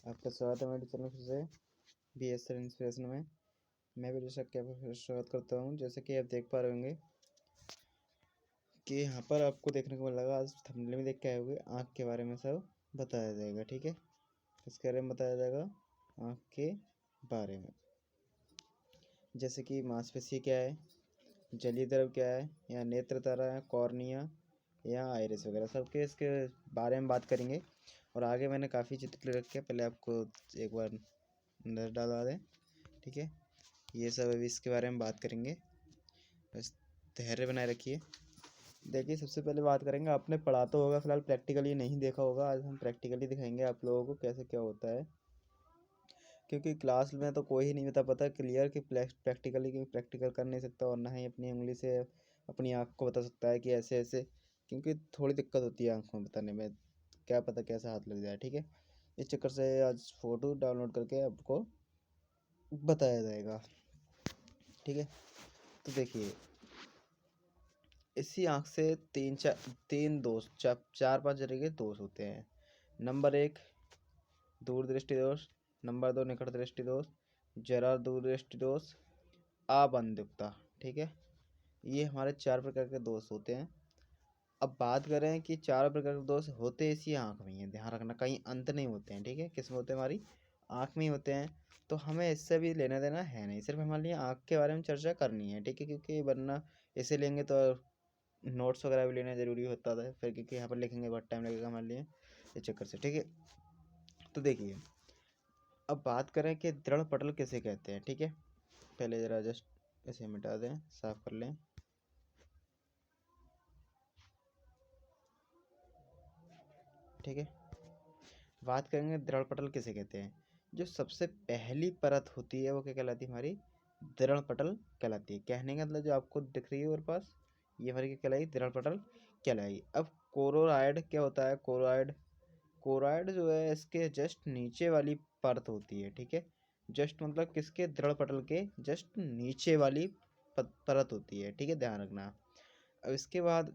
आपका स्वागत है मेरे चैनल फिर से BSR इंस्पिरेशन में। मैं भी ऋषभ के फिर स्वागत करता हूं। जैसे कि आप देख पा रहे होंगे कि यहाँ पर आपको देखने को मिलेगा, आज थंबनेल में देख के आए होंगे, आँख के बारे में सब बताया जाएगा। ठीक है, किसके बारे में बताया जाएगा? आँख के बारे में। जैसे कि मांसपेशी क्या है, जलीय द्रव क्या है, या नेत्र तारा है, कॉर्निया या आइरिस वगैरह सबके इसके बारे में बात करेंगे। और आगे मैंने काफ़ी चित्र रखे, पहले आपको एक बार नज़र डालवा दें। ठीक है, ये सब अभी इसके बारे में बात करेंगे, बस धैर्य बनाए रखिए। देखिए, सबसे पहले बात करेंगे, आपने पढ़ा तो होगा, फिलहाल प्रैक्टिकली नहीं देखा होगा। आज हम प्रैक्टिकली दिखाएंगे आप लोगों को कैसे क्या होता है, क्योंकि क्लास में तो कोई ही नहीं बता पाता क्लियर कि प्रैक्टिकली कि प्रैक्टिकल कर नहीं सकता, और ना ही अपनी उंगली से अपनी आँख को बता सकता है कि ऐसे ऐसे, क्योंकि थोड़ी दिक्कत होती है आँख में बताने में, क्या पता कैसा हाथ लग जाए। ठीक है, इस चक्कर से आज फ़ोटो डाउनलोड करके आपको बताया जाएगा। ठीक है, तो देखिए, इसी आँख से तीन दोष, चार पांच तरह के दोष होते हैं। नंबर 1 दूरदृष्टि दोष, नंबर 2 निकट दृष्टि दोष, जरा दूरदृष्टि दोष, अबंधुकता। ठीक है, ये हमारे 4 प्रकार के दोष होते हैं। अब बात करें कि 4 प्रकार के दोष होते इसी आँख में ही है, ध्यान रखना, कहीं अंत नहीं होते हैं। ठीक है, किस में होते हैं? हमारी आँख में ही होते हैं। तो हमें इससे भी लेना देना है नहीं, सिर्फ हमारे लिए आँख के बारे में चर्चा करनी है। ठीक है, क्योंकि वरना इसे लेंगे तो नोट्स वगैरह भी लेना ज़रूरी होता था फिर, क्योंकि यहाँ पर लिखेंगे बहुत टाइम लगेगा हमारे लिए, इस चक्कर से। ठीक है, तो देखिए, अब बात करें कि दृढ़ पटल किसे कहते हैं। ठीक है, पहले ज़रा जस्ट इसे मिटा दें, साफ कर लें। ठीक है, बात करेंगे दृढ़ पटल किसे कहते हैं। जो सबसे पहली परत होती है वो क्या कहलाती है? हमारी दृढ़ पटल कहलाती है। कहने का मतलब जो आपको दिख रही है मेरे पास, ये हमारी क्या कहलाई? दृढ़ पटल कहलाई। अब कोरोइड क्या होता है? कोरोइड जो है इसके जस्ट नीचे वाली परत होती है। ठीक है, जस्ट मतलब किसके? दृढ़ पटल के जस्ट नीचे वाली परत होती है। ठीक है, ध्यान रखना। अब इसके बाद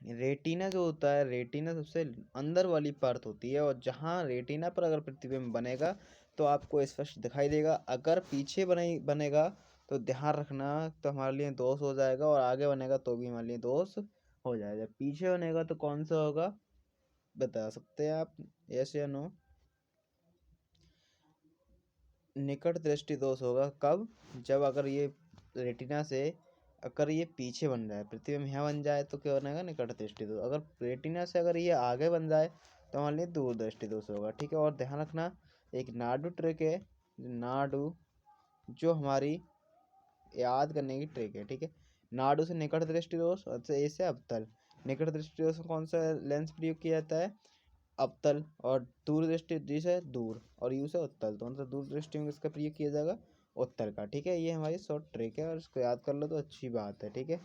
रेटिना जो होता है, रेटिना सबसे अंदर वाली परत होती है, और जहाँ रेटिना पर अगर प्रतिबिंब बनेगा तो आपको स्पष्ट दिखाई देगा। अगर पीछे बनेगा तो ध्यान रखना, तो हमारे लिए दोष हो जाएगा, और आगे बनेगा तो भी हमारे लिए दोष हो जाएगा। पीछे बनेगा तो कौन सा होगा, बता सकते हैं आप? यस या नो? निकट दृष्टि दोष होगा। कब? जब अगर ये रेटिना से अगर ये पीछे बन जाए, प्रतिबिंब यहाँ बन जाए तो क्या बनेगा? निकट दृष्टि दोष। अगर रेटिना से अगर ये आगे बन जाए तो हमारे लिए दूर दृष्टि दोष होगा। ठीक है, और ध्यान रखना, एक नाडु ट्रिक है, नाडु जो हमारी याद करने की ट्रिक है। ठीक है, नाडु से निकट दृष्टि दोष, और ए से अवतल। निकट दृष्टि दोष में कौन सा लेंस प्रयोग किया जाता है? अवतल। और दूर दृष्टि डी से दूर, और यू से उत्तल, तो मतलब दूर दृष्टि में किसका प्रयोग किया जाएगा? उत्तर का। ठीक है, ये हमारी शॉर्ट ट्रिक है, और इसको याद कर लो तो अच्छी बात है। ठीक है,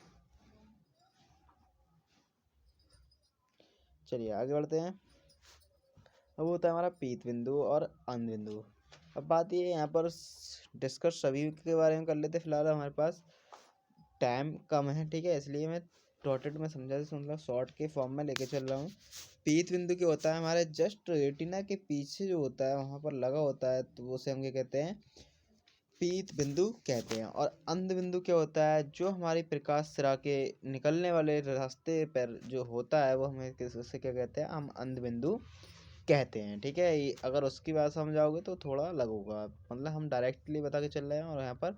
चलिए आगे बढ़ते हैं। अब होता है हमारा पीत बिंदु और अंध बिंदु। अब बात ये यहाँ पर डिस्कस सभी के बारे में कर लेते, फिलहाल हमारे पास टाइम कम है। ठीक है, इसलिए मैं डॉटेड में समझा से मतलब शॉर्ट के फॉर्म में लेके चल रहा हूँ। पीत बिंदु क्या होता है? हमारे जस्ट रेटिना के पीछे जो होता है वहाँ पर लगा होता है, तो उसे हम क्या कहते हैं? पीत बिंदु कहते हैं। और अंध बिंदु क्या होता है? जो हमारी प्रकाश सिरा के निकलने वाले रास्ते पर जो होता है वो हमें उससे क्या कहते हैं? हम अंध बिंदु कहते हैं। ठीक है, अगर उसकी बात समझाओगे तो थोड़ा अलग होगा, मतलब हम डायरेक्टली बता के चल रहे हैं, और यहाँ पर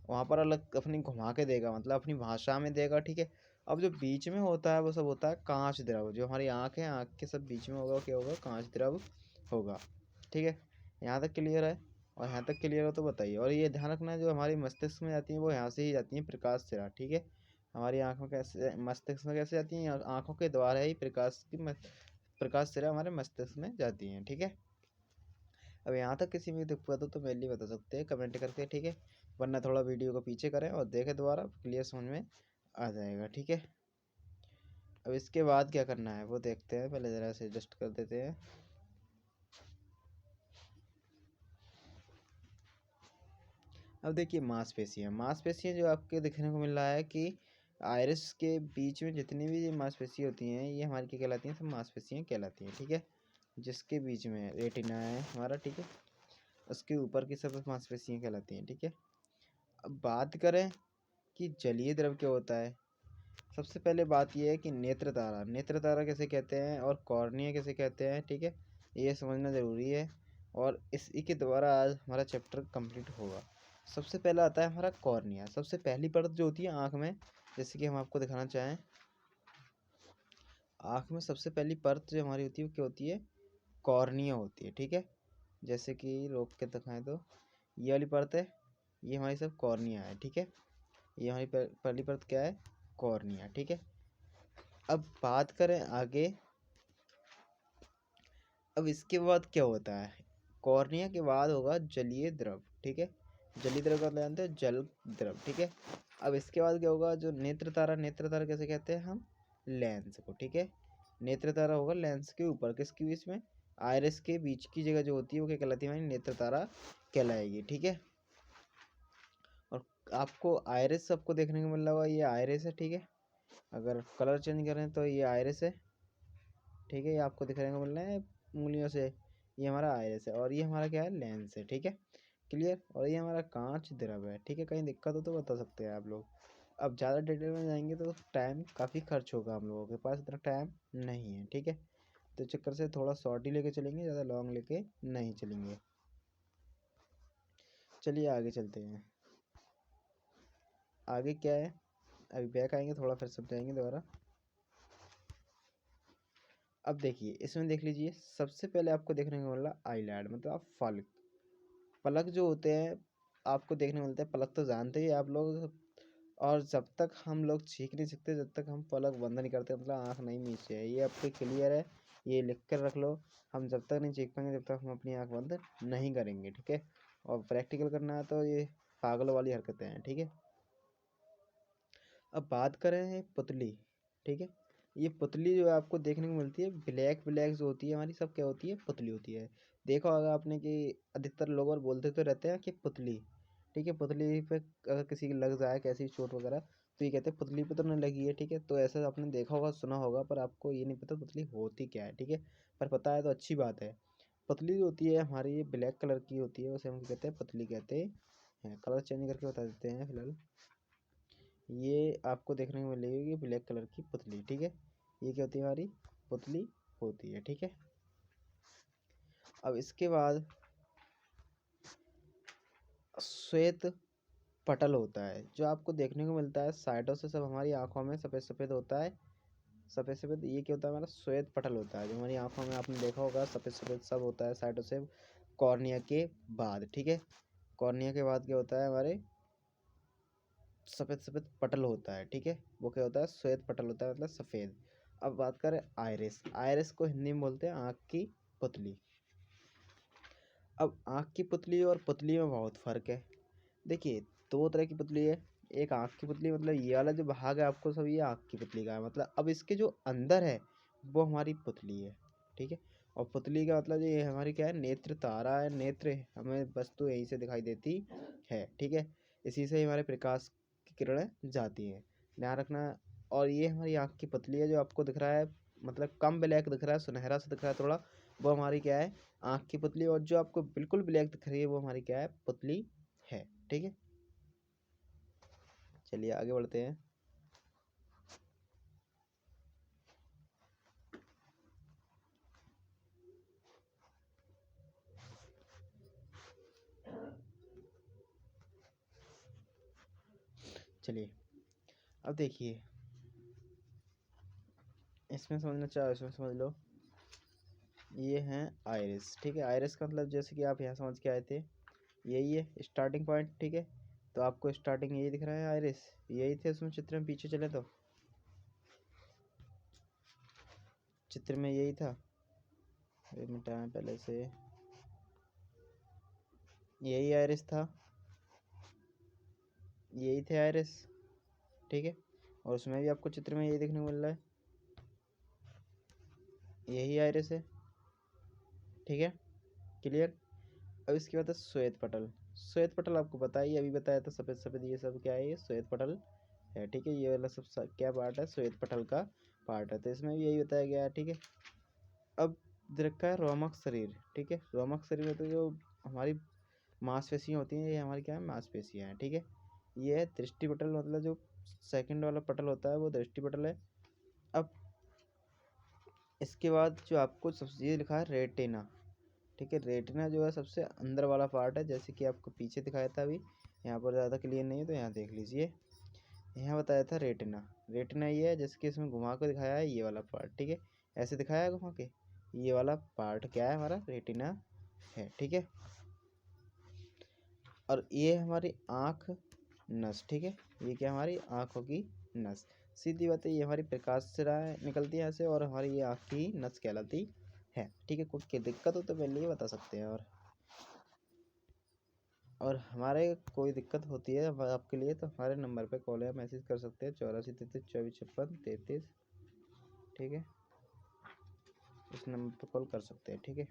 वहाँ पर अलग अपनी घुमा के देगा, मतलब अपनी भाषा में देगा। ठीक है, अब जो बीच में होता है वो सब होता है कांच द्रव। जो हमारी आँख है, आँख के सब बीच में होगा, क्या होगा? कांच द्रव होगा। ठीक है, यहाँ तक क्लियर है? और यहाँ तक क्लियर हो तो बताइए। और ये ध्यान रखना है, जो हमारी मस्तिष्क में जाती है वो यहाँ से ही जाती है, प्रकाश सिरा। ठीक है, हमारी आँखों कैसे, मस्तिष्क में कैसे जाती हैं? आँखों के द्वारा ही प्रकाश सिरा हमारे मस्तिष्क में जाती हैं। ठीक है, अब यहाँ तक किसी में दिक्कत हो तो मेरे लिए बता सकते हैं कमेंट करके। ठीक है, वरना थोड़ा वीडियो को पीछे करें और देखें दोबारा, क्लियर समझ में आ जाएगा। ठीक है, अब इसके बाद क्या करना है वो देखते हैं। पहले ज़रा से एडजस्ट कर देते हैं। अब देखिए, मांसपेशियाँ जो आपके देखने को मिल रहा है कि आइरिस के बीच में जितनी भी मांसपेशियाँ होती हैं, ये हमारी क्या कहलाती हैं? सब मांसपेशियाँ कहलाती हैं। ठीक है, जिसके बीच में रेटिना है हमारा, ठीक है, उसके ऊपर की सब मांसपेशियाँ कहलाती हैं, ठीक है। अब बात करें कि जलीय द्रव क्या होता है। सबसे पहले बात यह है कि नेत्र तारा कैसे कहते हैं और कॉर्निया कैसे कहते हैं, ठीक है, ये समझना ज़रूरी है। और इसी के द्वारा आज हमारा चैप्टर कंप्लीट होगा। सबसे पहला आता है हमारा कॉर्निया। सबसे पहली परत जो होती है आँख में, जैसे कि हम आपको दिखाना चाहें, आँख में सबसे पहली परत जो हमारी होती है वो क्या होती है, कॉर्निया होती है, ठीक है। जैसे कि रोक के दिखाएं तो ये वाली परत है, ये हमारी सब कॉर्निया है, ठीक है। ये हमारी पहली परत क्या है, कॉर्निया, ठीक है। अब बात करें आगे, अब इसके बाद क्या होता है, कॉर्निया के बाद होगा जलीय द्रव, ठीक है। जलीय द्रव का मतलब जानते हैं, जल द्रव, ठीक है। अब इसके बाद क्या होगा, जो नेत्र तारा कैसे कहते हैं हम, लेंस को, ठीक है। नेत्र तारा होगा लेंस के ऊपर, किसके बीच में, आइरिस के बीच की जगह जो होती है वो क्या कहलाती है, हमारी नेत्र तारा कहलाएगी, ठीक है। और आपको आइरिस सबको देखने को मिल रहा होगा, ये आइरिस है, ठीक है। अगर कलर चेंज करें तो ये आइरिस है, ठीक है, ये आपको दिखने को मिल रहा है उंगलियों से, ये हमारा आइरिस है। और ये हमारा क्या है, लेंस है, ठीक है, क्लियर। और ये हमारा कांच द्रव है, ठीक है। कहीं दिक्कत हो तो बता सकते हैं आप लोग। अब ज़्यादा डिटेल में जाएंगे तो टाइम काफ़ी खर्च होगा, हम लोगों के पास इतना टाइम नहीं है, ठीक है। तो चक्कर से थोड़ा शॉर्ट ही लेके चलेंगे, ज़्यादा लॉन्ग लेके नहीं चलेंगे। चलिए आगे चलते हैं। आगे क्या है, अभी बैक आएंगे, थोड़ा फिर समझाएंगे दोबारा। अब देखिए इसमें देख लीजिए, सबसे पहले आपको देखने को मिल रहा आईलैड, मतलब फलक। पलक जो होते हैं आपको देखने को मिलते हैं, पलक तो जानते ही आप लोग। और जब तक हम लोग सीख नहीं सकते, जब तक हम पलक बंद नहीं करते, मतलब आँख नहीं मीचते है, ये आपके क्लियर है, ये लिख कर रख लो। हम जब तक नहीं सीख पाएंगे, जब तक हम अपनी आँख बंद नहीं करेंगे, ठीक है। और प्रैक्टिकल करना है तो ये पागलों वाली हरकतें हैं, ठीक है। अब बात करें पुतली, ठीक है। ये पुतली जो है आपको देखने को मिलती है, ब्लैक ब्लैक जो होती है हमारी, सब क्या होती है, पुतली होती है। देखो होगा आपने कि अधिकतर लोग और बोलते तो रहते हैं कि पुतली, ठीक है। पुतली पे अगर किसी की लग जाए कैसी चोट वगैरह, तो ये कहते हैं पुतली पे तो नहीं लगी है, ठीक है। तो ऐसा आपने देखा होगा, सुना होगा, पर आपको ये नहीं पता पुतली होती क्या है, ठीक है। पर पता है तो अच्छी बात है। पुतली जो होती है हमारी, ये ब्लैक कलर की होती है, उसे हम कहते हैं पुतली कहते हैं। कलर चेंज करके बता देते हैं फिलहाल। ये आपको देखने को मिलेगी ब्लैक कलर की पुतली, ठीक है। ये क्या होती है, हमारी पुतली होती है, ठीक है। अब इसके बाद श्वेत पटल होता है, जो आपको देखने को मिलता है साइडों से, सब हमारी आंखों में सफ़ेद सफ़ेद होता है, सफ़ेद सफ़ेद। ये क्या होता है, हमारा श्वेत पटल होता है, जो हमारी आंखों में आपने देखा होगा सफ़ेद सफ़ेद सब होता है साइडों से, कॉर्निया के बाद, ठीक है। कॉर्निया के बाद क्या होता है, हमारे सफ़ेद सफ़ेद पटल होता है, ठीक है। वो क्या होता है, श्वेत पटल होता है, मतलब सफ़ेद। अब बात करें आइरिस, आइरिस को हिंदी में बोलते हैं आँख की पुतली। अब आँख की पुतली और पुतली में बहुत फ़र्क है। देखिए दो तरह की पुतली है, एक आँख की पुतली, मतलब ये वाला जो भाग है आपको सब, ये आँख की पुतली का है, मतलब अब इसके जो अंदर है वो हमारी पुतली है, ठीक है। और पुतली का मतलब ये हमारी क्या है, नेत्र तारा है, नेत्र हमें वस्तु यहीं से दिखाई देती है, ठीक है। इसी से हमारे प्रकाश की किरणें जाती हैं, ध्यान रखना। और ये हमारी आँख की पुतली है, जो आपको दिख रहा है, मतलब कम ब्लैक दिख रहा है, सुनहरा सा दिख रहा है थोड़ा, वो हमारी क्या है, आँख की पुतली। और जो आपको बिल्कुल ब्लैक दिख रही है वो हमारी क्या है, पुतली है, ठीक है। चलिए आगे बढ़ते हैं। चलिए अब देखिए, इसमें समझना चाहो इसमें समझ लो, ये हैं आइरिस, ठीक है। आइरिस का मतलब जैसे कि आप यहाँ समझ के आए थे, यही है स्टार्टिंग पॉइंट, ठीक है। तो आपको स्टार्टिंग यही दिख रहा है, आइरिस यही थे उसमें चित्र में, पीछे चले तो चित्र में यही था, एक मिनट टाइम पहले से यही आइरिस था, यही थे आइरिस, ठीक है। और उसमें भी आपको चित्र में यही देखने को मिल रहा है, यही आइरिस है, ठीक है, क्लियर। अब इसके बाद है श्वेत पटल। श्वेत पटल आपको बताइए, अभी बताया था सफ़ेद सफ़ेद, ये सब क्या है, ये श्वेत पटल है, ठीक है। ये वाला सब क्या पार्ट है, श्वेत पटल का पार्ट है, तो इसमें भी यही बताया गया है, ठीक है। अब दे रखा है रोमक शरीर, ठीक है। रोमक शरीर मतलब जो हमारी मांसपेशियाँ होती हैं, ये हमारी क्या है, मांसपेशियाँ हैं, ठीक है। ये है दृष्टिपटल, मतलब जो सेकंड वाला पटल होता है वो दृष्टिपटल है। अब इसके बाद जो आपको सबसे ये लिखा है रेटिना, ठीक है। रेटिना जो है सबसे अंदर वाला पार्ट है, जैसे कि आपको पीछे दिखाया था अभी, यहाँ पर ज़्यादा क्लियर नहीं है तो यहाँ देख लीजिए। यहाँ बताया था रेटिना, रेटिना ये है जैसे कि इसमें घुमा कर दिखाया है ये वाला पार्ट, ठीक है। ऐसे दिखाया है घुमा के, ये वाला पार्ट क्या है, हमारा रेटिना है, ठीक है। और ये हमारी आँख नस, ठीक है। ये क्या हमारी आँखों की नस, सीधी बात है, ये हमारी प्रकाश से निकलती है यहाँ से, और हमारी ये आँख की नस कहलाती है, ठीक है। कोई दिक्कत हो तो पहले ये बता सकते हैं। और हमारे कोई दिक्कत होती है आपके लिए तो हमारे नंबर पे कॉल या मैसेज कर सकते हैं, 84 33 24 56 33, ठीक है। इस नंबर पे कॉल कर सकते हैं, ठीक है।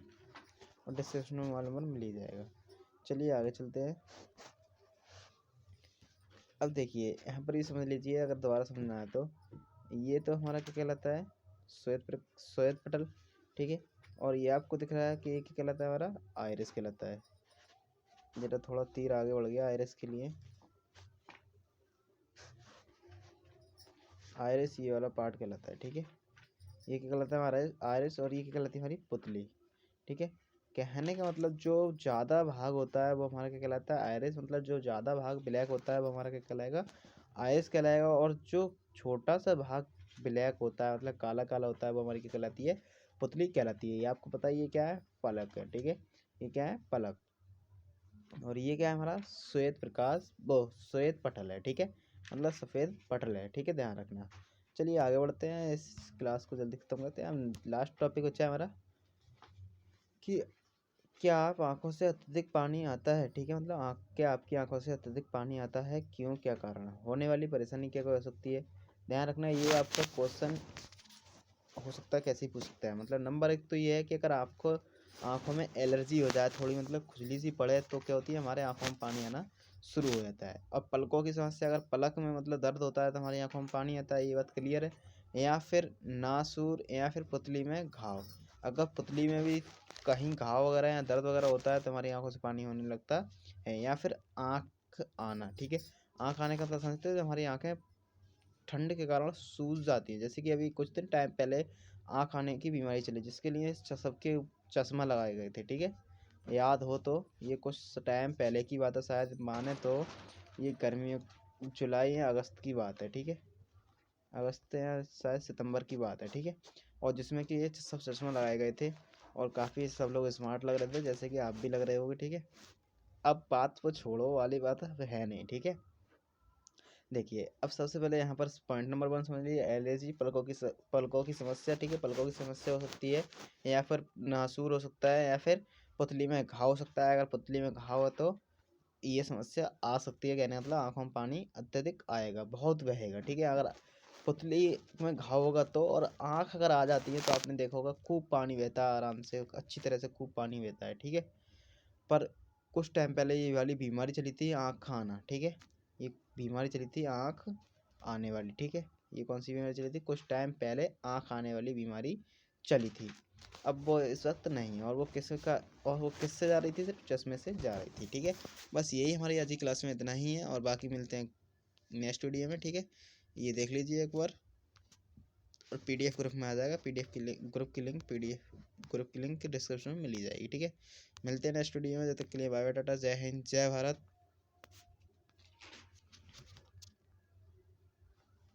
और डिस्क्रिप्शन में मोबाइल नंबर मिल ही जाएगा। चलिए आगे चलते हैं। अब देखिए यहाँ पर ही समझ लीजिए, अगर दोबारा समझना है तो ये तो हमारा क्या कहलाता है, श्वेत पटल, ठीक है। और ये आपको दिख रहा है कि ये क्या कहलाता है, हमारा आइरिस कहलाता है। जरा थोड़ा तीर आगे बढ़ गया आइरिस के लिए। आइरिस ये वाला पार्ट कहलाता है, ठीक है। ये क्या कहलाता है, हमारा आइरिस, और ये क्या कहलाती है, हमारी पुतली, ठीक है। कहने का मतलब जो ज़्यादा भाग होता है वो हमारा क्या कहलाता है, आइरिस। मतलब जो ज़्यादा भाग ब्लैक होता है वो हमारा क्या कहलाएगा, आइरिस कहलाएगा। और जो छोटा सा भाग ब्लैक होता है, मतलब काला काला होता है, वो हमारी क्या कहलाती है, पुतली कहलाती है। ये आपको पता है, ये क्या है, पलक है, ठीक है। ये क्या है, पलक। और ये क्या है, हमारा श्वेत प्रकाश, वो श्वेत पटल है, ठीक है। मतलब सफ़ेद पटल है, ठीक है, ध्यान रखना। चलिए आगे बढ़ते हैं, इस क्लास को जल्दी खत्म करते हैं। हम लास्ट टॉपिक बचा है हमारा कि क्या आप आंखों से अत्यधिक पानी आता है, ठीक है। मतलब क्या आपकी आंखों से अत्यधिक पानी आता है, क्यों, क्या कारण, होने वाली परेशानी क्या हो सकती है। ध्यान रखना, ये आपका क्वेश्चन हो सकता है, कैसे ही पूछ सकता है। मतलब नंबर 1 तो ये है कि अगर आपको आंखों में एलर्जी हो जाए, थोड़ी मतलब खुजली सी पड़े, तो क्या होती है, हमारे आंखों में पानी आना शुरू हो जाता है। और पलकों की समस्या, अगर पलक में मतलब दर्द होता है तो हमारी आंखों में पानी आता है, ये बात क्लियर है। या फिर नासूर, या फिर पुतली में घाव, अगर पुतली में भी कहीं घाव वगैरह या दर्द वगैरह होता है तो हमारी आंखों से पानी होने लगता है। या फिर आँख आना, ठीक है। आँख आने का मतलब समझते हैं, हमारी आँखें ठंड के कारण सूज जाती है। जैसे कि अभी कुछ दिन टाइम पहले आँख आने की बीमारी चली, जिसके लिए सबके चश्मा लगाए गए थे, ठीक है। याद हो तो, ये कुछ टाइम पहले की बात है, शायद माने तो ये गर्मियों, जुलाई या अगस्त की बात है, ठीक है। अगस्त या शायद सितंबर की बात है, ठीक है। और जिसमें कि ये सब चश्मा लगाए गए थे, और काफ़ी सब लोग स्मार्ट लग रहे थे, जैसे कि आप भी लग रहे होगे, ठीक है। अब बात को छोड़ो वाली बात अब है नहीं, ठीक है। देखिए अब सबसे पहले यहाँ पर पॉइंट नंबर 1 समझ लीजिए, एलर्जी, पलकों की समस्या, ठीक है। पलकों की समस्या हो सकती है, या फिर नासूर हो सकता है, या फिर पुतली में घाव हो सकता है। अगर पुतली में घाव है तो ये समस्या आ सकती है, कहने का मतलब आंखों में पानी अत्यधिक आएगा, बहुत बहेगा, ठीक है। अगर पुतली में घाव होगा तो, और आँख अगर आ जाती है तो आपने देखा होगा खूब पानी बहता है, आराम से अच्छी तरह से खूब पानी बहता है, ठीक है। पर कुछ टाइम पहले ये वाली बीमारी चली थी, आँख आना, ठीक है। ये बीमारी चली थी आँख आने वाली, ठीक है। ये कौन सी बीमारी चली थी, कुछ टाइम पहले आँख आने वाली बीमारी चली थी। अब वो इस वक्त नहीं है, और वो किससे जा रही थी, सिर्फ चश्मे से जा रही थी, ठीक है। बस यही हमारी आज की क्लास में इतना ही है, और बाकी मिलते हैं नेक्स्ट वीडियो में, ठीक है। ये देख लीजिए एक बार, और पीडीएफ ग्रुप में आ जाएगा, पीडीएफ की लिंक, ग्रुप की लिंक, पीडीएफ ग्रुप की लिंक डिस्क्रिप्शन में मिल ही जाएगी, ठीक है। मिलते हैं नेक्स्ट वीडियो में, जब तक के लिए बाय बाय, टाटा, जय हिंद, जय भारत।